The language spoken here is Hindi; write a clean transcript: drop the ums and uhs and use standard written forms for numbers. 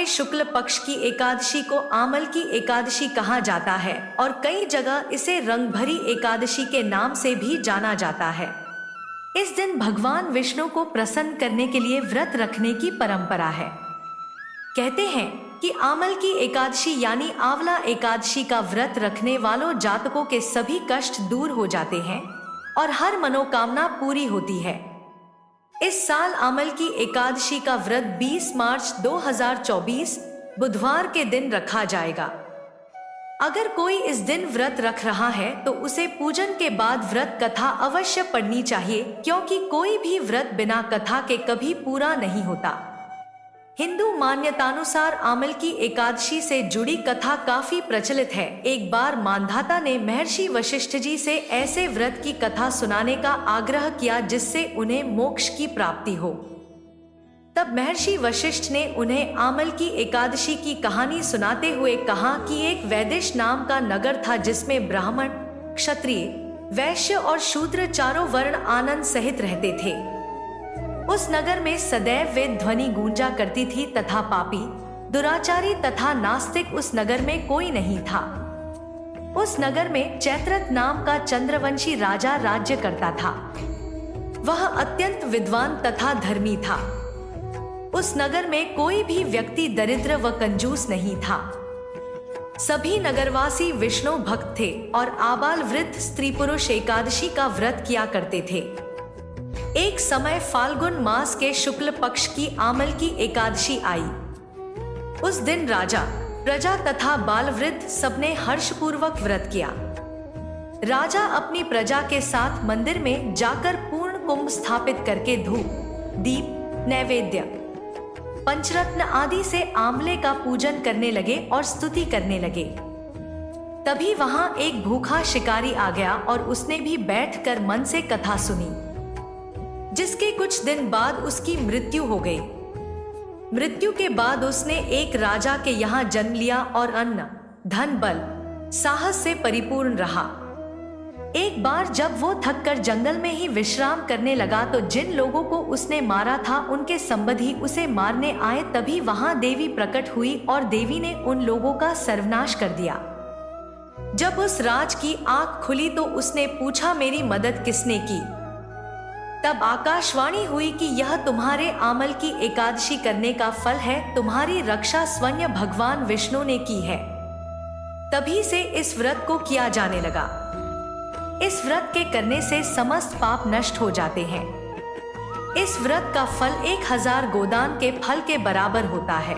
शुक्ल पक्ष की एकादशी को आमल की एकादशी कहा जाता है और कई जगह इसे रंग भरी एकादशी के नाम से भी जाना जाता है। इस दिन भगवान विष्णु को प्रसन्न करने के लिए व्रत रखने की परंपरा है। कहते हैं कि आमल की एकादशी यानी आंवला एकादशी का व्रत रखने वालों जातकों के सभी कष्ट दूर हो जाते हैं और हर मनोकामना पूरी होती है। इस साल आमल की एकादशी का व्रत 20 मार्च 2024 बुधवार के दिन रखा जाएगा। अगर कोई इस दिन व्रत रख रहा है तो उसे पूजन के बाद व्रत कथा अवश्य पढ़नी चाहिए, क्योंकि कोई भी व्रत बिना कथा के कभी पूरा नहीं होता। हिंदू मान्यतानुसार आमल की एकादशी से जुड़ी कथा काफी प्रचलित है। एक बार मानधाता ने महर्षि वशिष्ठ जी से ऐसे व्रत की कथा सुनाने का आग्रह किया जिससे उन्हें मोक्ष की प्राप्ति हो। तब महर्षि वशिष्ठ ने उन्हें आमल की एकादशी की कहानी सुनाते हुए कहा कि एक वैदिश नाम का नगर था जिसमें ब्राह्मण, क्षत्रिय, वैश्य और शूद्र चारों वर्ण आनंद सहित रहते थे। उस नगर में सदैव वेद ध्वनि गूंजा करती थी तथा पापी, दुराचारी तथा नास्तिक उस नगर में कोई नहीं था। उस नगर में चैत्रथ नाम का चंद्रवंशी राजा राज्य करता था। वह अत्यंत विद्वान तथा धर्मी था। उस नगर में कोई भी व्यक्ति दरिद्र व कंजूस नहीं था। सभी नगरवासी विष्णु भक्त थे और आबाल वृद्ध स्त्री पुरुष एकादशी का व्रत किया करते थे। एक समय फाल्गुन मास के शुक्ल पक्ष की आमल की एकादशी आई। उस दिन राजा, प्रजा तथा बाल वृद्ध सबने हर्षपूर्वक व्रत किया। राजा अपनी प्रजा के साथ मंदिर में जाकर पूर्ण कुंभ स्थापित करके धूप, दीप, नैवेद्य, पंचरत्न आदि से आंवले का पूजन करने लगे और स्तुति करने लगे। तभी वहां एक भूखा शिकारी आ गया और उसने भी बैठकर मन से कथा सुनी, जिसके कुछ दिन बाद उसकी मृत्यु हो गई। मृत्यु के बाद उसने एक राजा के यहाँ जन्म लिया और अन्न, धन, बल, साहस से परिपूर्ण रहा। एक बार जब वो थककर जंगल में ही विश्राम करने लगा तो जिन लोगों को उसने मारा था उनके संबंधी उसे मारने आए। तभी वहां देवी प्रकट हुई और देवी ने उन लोगों का सर्वनाश कर दिया। जब उस राज की आंख खुली तो उसने पूछा, मेरी मदद किसने की? तब आकाशवाणी हुई कि यह तुम्हारे आमल की एकादशी करने का फल है। तुम्हारी रक्षा स्वयं भगवान विष्णु ने की है। तभी से इस व्रत को किया जाने लगा। इस व्रत के करने से समस्त पाप नष्ट हो जाते हैं। इस व्रत का फल 1000 गोदान के फल के बराबर होता है।